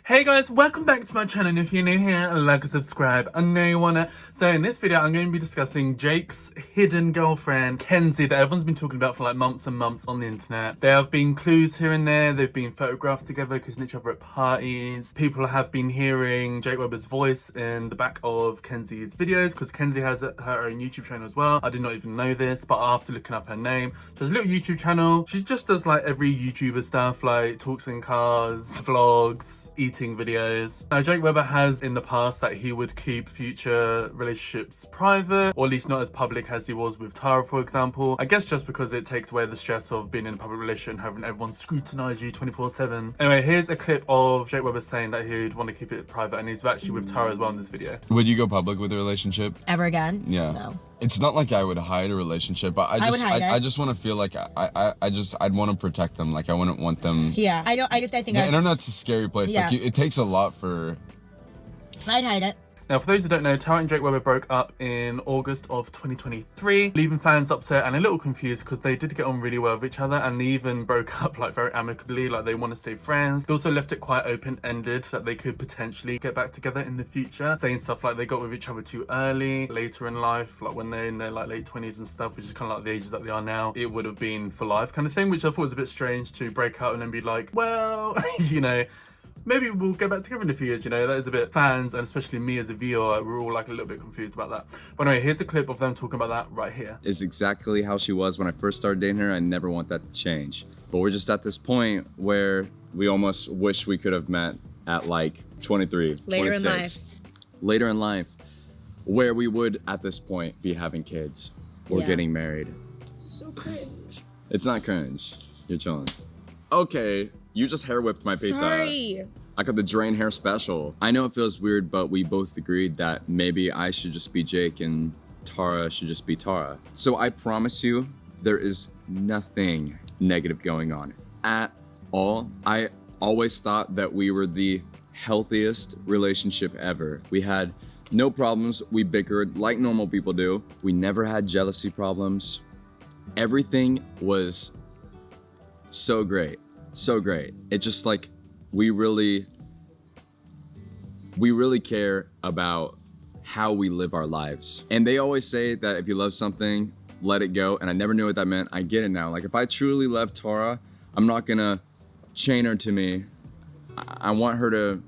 Hey guys, welcome back to my channel, and if you're new here, like and subscribe. I know you wanna. So in this video, I'm going to be discussing Jake's hidden girlfriend, Kenzie, that everyone's been talking about for like months and months on the internet. There have been clues here and there. They've been photographed together, kissing each other at parties. People have been hearing Jake Webber's voice in the back of Kenzie's videos, because Kenzie has her own YouTube channel as well. I did not even know this, but after looking up her name, she has a little YouTube channel. She just does like every YouTuber stuff, like talks in cars, vlogs, eating videos. Now, Jake Webber has in the past that he would keep future relationships private, or at least not as public as he was with Tara, for example. I guess just because it takes away the stress of being in a public relationship and having everyone scrutinize you 24/7. Anyway, here's a clip of Jake Webber saying that he'd want to keep it private, and he's actually with Tara as well in this video. Would you go public with a relationship? Ever again? Yeah. No. It's not like I would hide a relationship, but I just want to feel like I'd want to protect them. Like I wouldn't want them. Yeah, I think The internet's a scary place. Yeah. Like it takes a lot for. I'd hide it. Now, for those who don't know, Tara and Jake Webber broke up in August of 2023, leaving fans upset and a little confused because they did get on really well with each other, and they even broke up like very amicably, like they want to stay friends. They also left it quite open-ended so that they could potentially get back together in the future, saying stuff like they got with each other too early, later in life, like when they're in their like late 20s and stuff, which is kind of like the ages that they are now. It would have been for life kind of thing, which I thought was a bit strange to break up and then be like, well, you know, maybe we'll get back together in a few years, you know. That is a bit, fans and especially me as a viewer, we're all like a little bit confused about that. But anyway, here's a clip of them talking about that right here. Is exactly how she was when I first started dating her. I never want that to change. But we're just at this point where we almost wish we could have met at like 23, Later 26. in life. Later in life, where we would at this point be having kids or Yeah. getting married. This is so cringe. It's not cringe. You're chilling. Okay, you just hair whipped my pizza. Sorry. I got the drain hair special. I know it feels weird, but we both agreed that maybe I should just be Jake and Tara should just be Tara. So I promise you, there is nothing negative going on at all. I always thought that we were the healthiest relationship ever. We had no problems. We bickered like normal people do. We never had jealousy problems. Everything was so great. So great. It just like, we really care about how we live our lives. And they always say that if you love something, let it go. And I never knew what that meant. I get it now. Like if I truly love Tara, I'm not gonna chain her to me. I want her to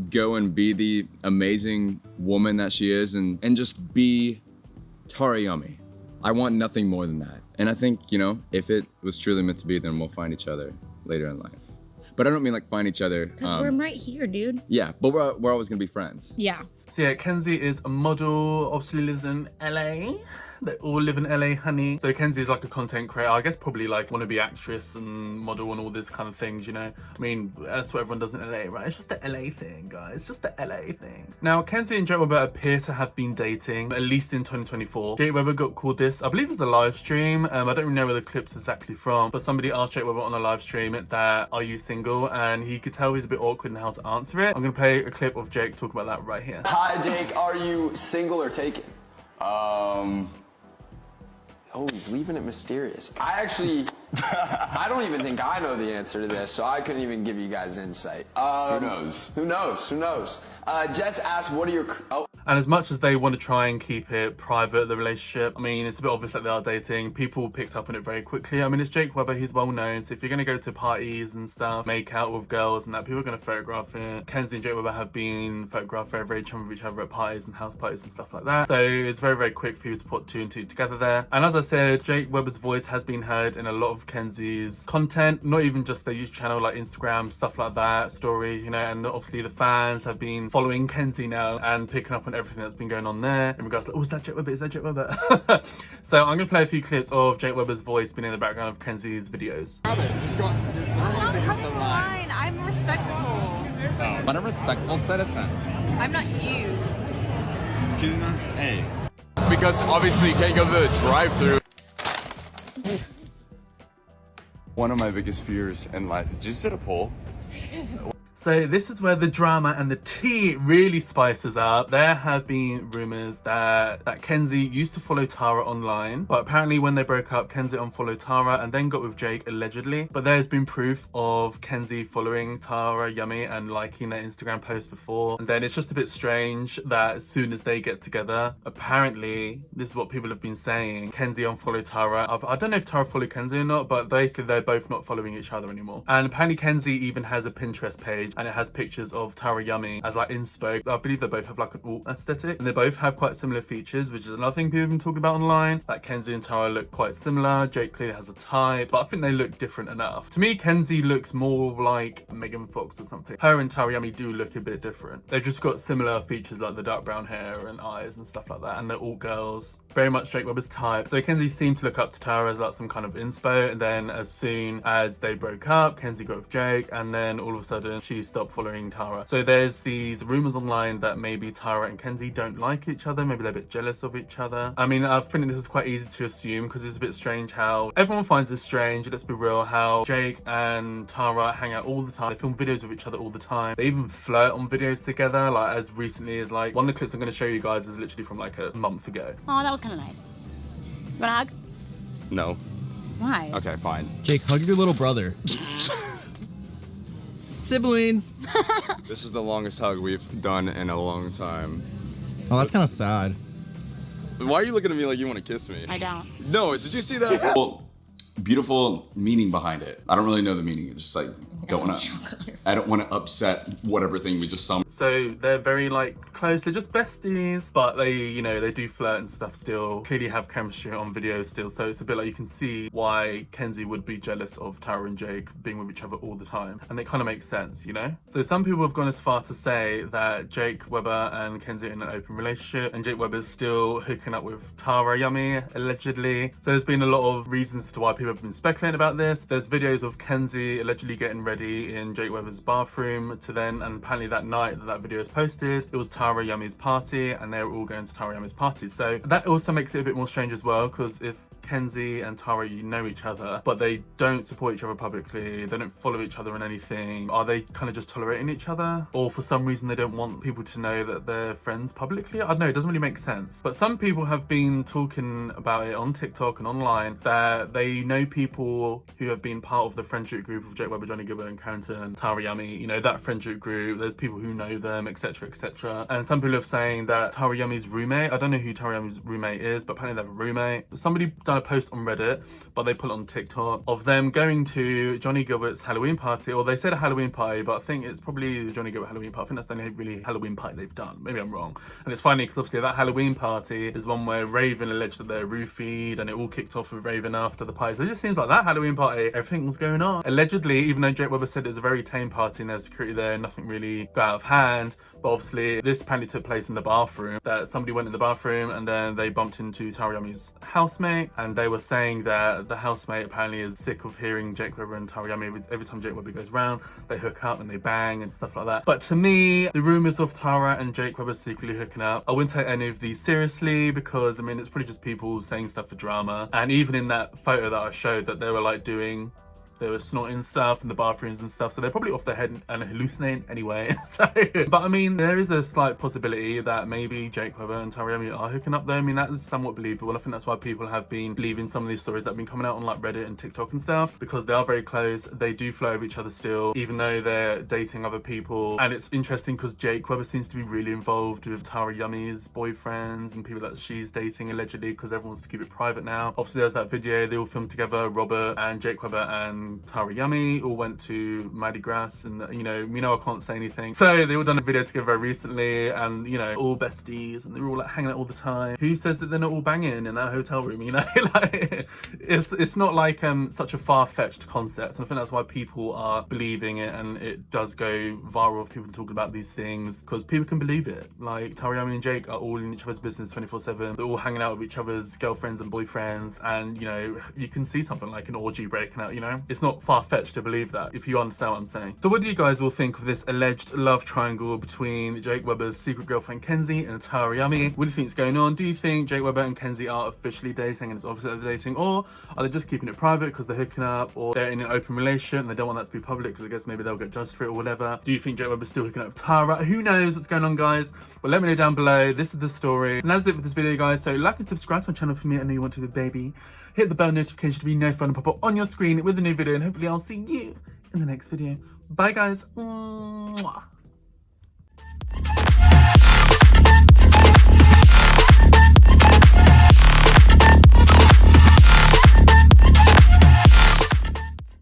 go and be the amazing woman that she is and just be Tara Yummy. I want nothing more than that. And I think, you know, if it was truly meant to be, then we'll find each other later in life. But I don't mean like find each other. Because we're right here, dude. Yeah, but we're always gonna be friends. Yeah. So yeah, Kenzie is a model, obviously lives in LA. They all live in LA, honey. So Kenzie is like a content creator, I guess probably like wannabe actress and model and all this kind of things, you know. I mean, that's what everyone does in LA, right? It's just the LA thing, guys. It's just the LA thing. Now, Kenzie and Jake Webber appear to have been dating, at least in 2024. Jake Webber got called this, I believe it was a live stream. I don't really know where the clip's exactly from, but somebody asked Jake Webber on a live stream that, are you single? And he could tell he's a bit awkward in how to answer it. I'm gonna play a clip of Jake talking about that right here. Hi, Jake. Are you single or taken? Oh, he's leaving it mysterious. I don't even think I know the answer to this, so I couldn't even give you guys insight. Who knows? Who knows? Who knows? Jess asked, what are your... Oh. And as much as they want to try and keep it private, the relationship, I mean, it's a bit obvious that they are dating. People picked up on it very quickly. I mean, it's Jake Webber, he's well known. So if you're going to go to parties and stuff, make out with girls and that, people are going to photograph it. Kenzie and Jake Webber have been photographed very, very charming with each other at parties and house parties and stuff like that. So it's very, very quick for you to put two and two together there. And as I said, Jake Webber's voice has been heard in a lot of Kenzie's content, not even just their YouTube channel, like Instagram, stuff like that, stories, you know, and obviously the fans have been following Kenzie now and picking up on everything that's been going on there in regards to, oh, is that Jake Webber? Is that Jake Webber? So I'm gonna play a few clips of Jake Webber's voice being in the background of Kenzie's videos. I'm not cutting the line. I'm respectful. But a respectful citizen. I'm not you. Hey. Because obviously you can't go to the drive-thru. One of my biggest fears in life. Did you sit a poll? So this is where the drama and the tea really spices up. There have been rumours that Kenzie used to follow Tara online, but apparently when they broke up, Kenzie unfollowed Tara and then got with Jake, allegedly. But there's been proof of Kenzie following Tara Yummy and liking their Instagram post before. And then it's just a bit strange that as soon as they get together, apparently, this is what people have been saying, Kenzie unfollowed Tara. I don't know if Tara followed Kenzie or not, but basically they're both not following each other anymore. And apparently Kenzie even has a Pinterest page and it has pictures of Tara Yummy as like inspo. I believe they both have like an alt aesthetic and they both have quite similar features, which is another thing people have been talking about online. Like Kenzie and Tara look quite similar. Jake clearly has a type, but I think they look different enough. To me, Kenzie looks more like Megan Fox or something. Her and Tara Yummy do look a bit different. They've just got similar features like the dark brown hair and eyes and stuff like that. And they're all girls. Very much Jake Webber's type. So Kenzie seemed to look up to Tara as like some kind of inspo. And then as soon as they broke up, Kenzie got with Jake. And then all of a sudden she stopped following Tara. So there's these rumors online that maybe Tara and Kenzie don't like each other. Maybe they're a bit jealous of each other. I mean, I think this is quite easy to assume because it's a bit strange how everyone finds this strange. Let's be real, how Jake and Tara hang out all the time. They film videos with each other all the time. They even flirt on videos together, like as recently as like one of the clips I'm going to show you guys is literally from like a month ago. Oh, that was kind of nice. You want a hug? No. Why? Okay, fine. Jake, hug your little brother. Siblings. This is the longest hug we've done in a long time. Oh, that's kind of sad. Why are you looking at me like you want to kiss me? I don't. No, did you see that? Well, beautiful meaning behind it. I don't really know the meaning. It's just like, I don't want to upset whatever thing we just saw. So they're very like close, they're just besties, but they, you know, they do flirt and stuff still, clearly have chemistry on video still, so it's a bit like you can see why Kenzie would be jealous of Tara and Jake being with each other all the time, and it kind of makes sense, you know? So some people have gone as far to say that Jake Webber and Kenzie are in an open relationship, and Jake Webber's still hooking up with Tara Yummy, allegedly. So there's been a lot of reasons to why people have been speculating about this. There's videos of Kenzie allegedly getting ready in Jake Webber's bathroom to then, and apparently that night that video is posted, it was Tara Yummy's party and they were all going to Tara Yummy's party. So that also makes it a bit more strange as well, because if Kenzie and Tara, you know each other, but they don't support each other publicly, they don't follow each other in anything, are they kind of just tolerating each other? Or for some reason they don't want people to know that they're friends publicly? I don't know, it doesn't really make sense. But some people have been talking about it on TikTok and online that they know people who have been part of the friendship group of Jake Webber, Johnny Gilbert and Carrington, Tara Yummy, you know, that friendship group, there's people who know them, etc, etc. And some people are saying that Tara Yummy's roommate, I don't know who Tara Yummy's roommate is, but apparently they have a roommate. Somebody done a post on Reddit, but they put it on TikTok, of them going to Johnny Gilbert's Halloween party, or they said a Halloween party, but I think it's probably the Johnny Gilbert Halloween party. I think that's the only really Halloween party they've done. Maybe I'm wrong. And it's funny because obviously that Halloween party is one where Raven alleged that they're roofied, and it all kicked off with Raven after the party. So it just seems like that Halloween party, everything was going on. Allegedly, even though Jake Webber said it was a very tame party and there's security there, nothing really got out of hand, but obviously this apparently took place in the bathroom, that somebody went in the bathroom and then they bumped into Tara Yummy's housemate, and they were saying that the housemate apparently is sick of hearing Jake Webber and Tara Yummy. Every time Jake Webber goes round, they hook up and they bang and stuff like that. But to me, the rumours of Tara and Jake Webber secretly hooking up, I wouldn't take any of these seriously, because I mean, it's probably just people saying stuff for drama. And even in that photo that I showed, that they were like they were snorting stuff in the bathrooms and stuff, so they're probably off their head and hallucinating anyway. So, but I mean, there is a slight possibility that maybe Jake Webber and Tara Yummy are hooking up though. I mean, that is somewhat believable. I think that's why people have been believing some of these stories that have been coming out on like Reddit and TikTok and stuff, because they are very close. They do flow with each other still, even though they're dating other people. And it's interesting because Jake Webber seems to be really involved with Tara Yummy's boyfriends and people that she's dating allegedly, because everyone wants to keep it private now. Obviously, there's that video they all filmed together, Robert and Jake Webber and Tara Yummy all went to Mardi Gras, and you know I can't say anything. So they all done a video together very recently, and you know, all besties, and they're all like hanging out all the time. Who says that they're not all banging in that hotel room? You know, like it's not like such a far-fetched concept, and I think that's why people are believing it, and it does go viral of people talking about these things, because people can believe it. Like Tara Yummy and Jake are all in each other's business 24/7. They're all hanging out with each other's girlfriends and boyfriends, and you know, you can see something like an orgy breaking out. You know, It's not far-fetched to believe that, if you understand what I'm saying. So what do you guys all think of this alleged love triangle between Jake Webber's secret girlfriend Kenzie and Tara Yummy? What do you think is going on? Do you think Jake Webber and Kenzie are officially dating and it's obvious that they're dating, or are they just keeping it private because they're hooking up, or they're in an open relation and they don't want that to be public because I guess maybe they'll get judged for it or whatever? Do you think Jake Webber's still hooking up with Tara? Who knows what's going on, guys? Well, let me know down below. This is the story. And that's it for this video, guys. So like and subscribe to my channel for me. I know you want to be a baby. Hit the bell notification to be notified and pop up on your screen with a new video, and hopefully I'll see you in the next video. Bye, guys. Mwah.